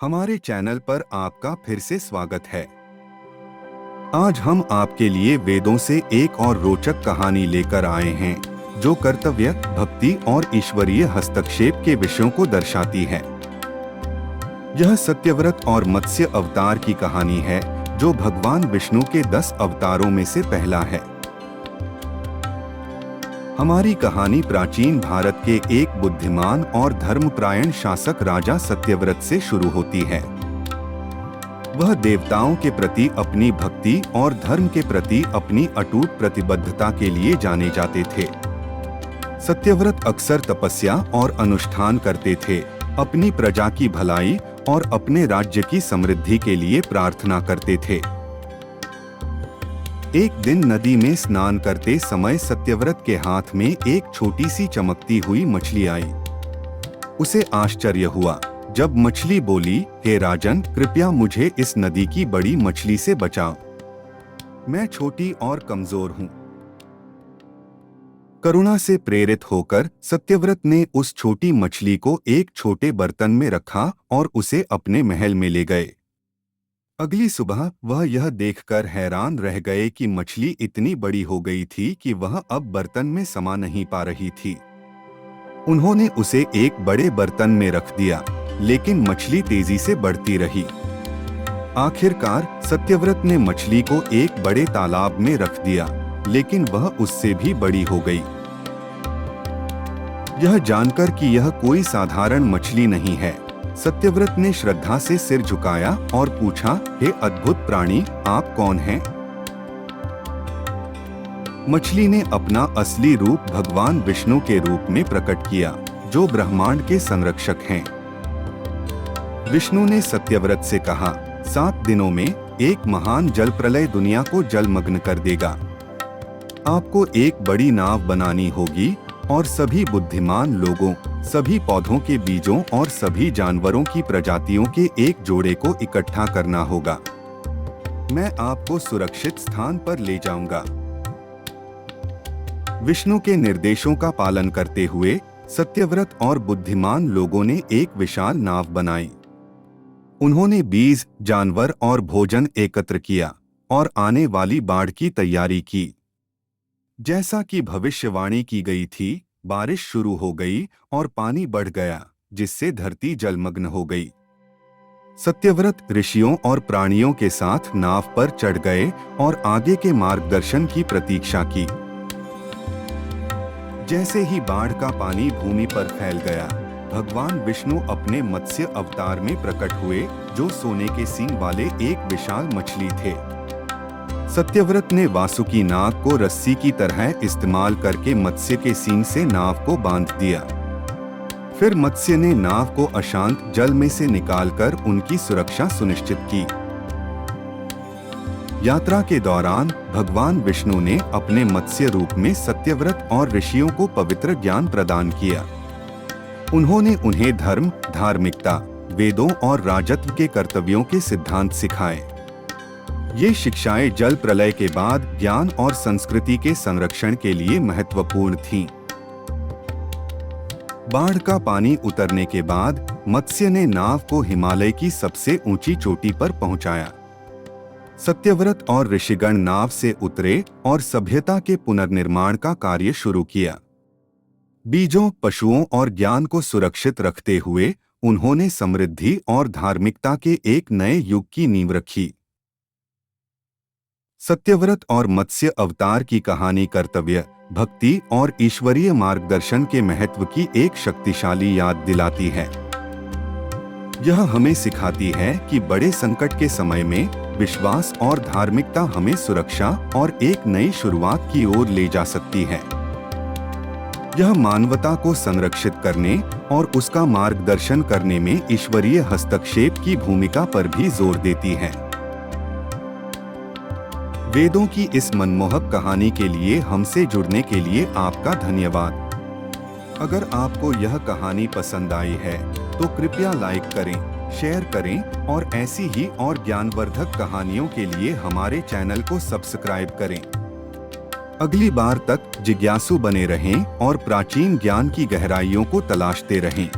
हमारे चैनल पर आपका फिर से स्वागत है। आज हम आपके लिए वेदों से एक और रोचक कहानी लेकर आए हैं जो कर्तव्य, भक्ति और ईश्वरीय हस्तक्षेप के विषयों को दर्शाती है। यह सत्यव्रत और मत्स्य अवतार की कहानी है जो भगवान विष्णु के 10 अवतारों में से पहला है। हमारी कहानी प्राचीन भारत के एक बुद्धिमान और धर्मपरायण शासक राजा सत्यव्रत से शुरू होती है। वह देवताओं के प्रति अपनी भक्ति और धर्म के प्रति अपनी अटूट प्रतिबद्धता के लिए जाने जाते थे। सत्यव्रत अक्सर तपस्या और अनुष्ठान करते थे, अपनी प्रजा की भलाई और अपने राज्य की समृद्धि के लिए प्रार्थना करते थे। एक दिन नदी में स्नान करते समय सत्यव्रत के हाथ में एक छोटी सी चमकती हुई मछली आई। उसे आश्चर्य हुआ जब मछली बोली, हे राजन, कृपया मुझे इस नदी की बड़ी मछली से बचाओ। मैं छोटी और कमजोर हूँ। करुणा से प्रेरित होकर सत्यव्रत ने उस छोटी मछली को एक छोटे बर्तन में रखा और उसे अपने महल में ले गए। अगली सुबह वह यह देखकर हैरान रह गए कि मछली इतनी बड़ी हो गई थी कि वह अब बर्तन में समा नहीं पा रही थी। उन्होंने उसे एक बड़े बर्तन में रख दिया, लेकिन मछली तेजी से बढ़ती रही। आखिरकार सत्यव्रत ने मछली को एक बड़े तालाब में रख दिया, लेकिन वह उससे भी बड़ी हो गई। यह जानकर कि यह कोई साधारण मछली नहीं है, सत्यव्रत ने श्रद्धा से सिर झुकाया और पूछा, हे अद्भुत प्राणी, आप कौन हैं? मछली ने अपना असली रूप भगवान विष्णु के रूप में प्रकट किया, जो ब्रह्मांड के संरक्षक हैं। विष्णु ने सत्यव्रत से कहा, 7 दिनों में एक महान जल प्रलय दुनिया को जलमग्न कर देगा। आपको एक बड़ी नाव बनानी होगी और सभी बुद्धिमान लोगों, सभी पौधों के बीजों और सभी जानवरों की प्रजातियों के एक जोड़े को इकट्ठा करना होगा। मैं आपको सुरक्षित स्थान पर ले जाऊंगा। विष्णु के निर्देशों का पालन करते हुए सत्यव्रत और बुद्धिमान लोगों ने एक विशाल नाव बनाई। उन्होंने बीज, जानवर और भोजन एकत्र किया और आने वाली बाढ़ की तैयारी की। जैसा कि भविष्यवाणी की गई थी, बारिश शुरू हो गई और पानी बढ़ गया, जिससे धरती जलमग्न हो गई। सत्यव्रत ऋषियों और प्राणियों के साथ नाव पर चढ़ गए और आगे के मार्गदर्शन की प्रतीक्षा की। जैसे ही बाढ़ का पानी भूमि पर फैल गया, भगवान विष्णु अपने मत्स्य अवतार में प्रकट हुए, जो सोने के सींग वाले एक विशाल मछली थे। सत्यव्रत ने वासुकी नाग को रस्सी की तरह इस्तेमाल करके मत्स्य के सींग से नाव को बांध दिया। फिर मत्स्य ने नाव को अशांत जल में से निकालकर उनकी सुरक्षा सुनिश्चित की। यात्रा के दौरान भगवान विष्णु ने अपने मत्स्य रूप में सत्यव्रत और ऋषियों को पवित्र ज्ञान प्रदान किया। उन्होंने उन्हें धर्म, धार्मिकता, वेदों और राजत्व के कर्तव्यों के सिद्धांत सिखाए। ये शिक्षाएं जल प्रलय के बाद ज्ञान और संस्कृति के संरक्षण के लिए महत्वपूर्ण थीं। बाढ़ का पानी उतरने के बाद मत्स्य ने नाव को हिमालय की सबसे ऊंची चोटी पर पहुंचाया। सत्यव्रत और ऋषिगण नाव से उतरे और सभ्यता के पुनर्निर्माण का कार्य शुरू किया। बीजों, पशुओं और ज्ञान को सुरक्षित रखते हुए उन्होंने समृद्धि और धार्मिकता के एक नए युग की नींव रखी। सत्यव्रत और मत्स्य अवतार की कहानी कर्तव्य, भक्ति और ईश्वरीय मार्गदर्शन के महत्व की एक शक्तिशाली याद दिलाती है। यह हमें सिखाती है कि बड़े संकट के समय में विश्वास और धार्मिकता हमें सुरक्षा और एक नई शुरुआत की ओर ले जा सकती है। यह मानवता को संरक्षित करने और उसका मार्गदर्शन करने में ईश्वरीय हस्तक्षेप की भूमिका पर भी जोर देती है। वेदों की इस मनमोहक कहानी के लिए हमसे जुड़ने के लिए आपका धन्यवाद। अगर आपको यह कहानी पसंद आई है तो कृपया लाइक करें, शेयर करें और ऐसी ही और ज्ञानवर्धक कहानियों के लिए हमारे चैनल को सब्सक्राइब करें। अगली बार तक जिज्ञासु बने रहें और प्राचीन ज्ञान की गहराइयों को तलाशते रहें।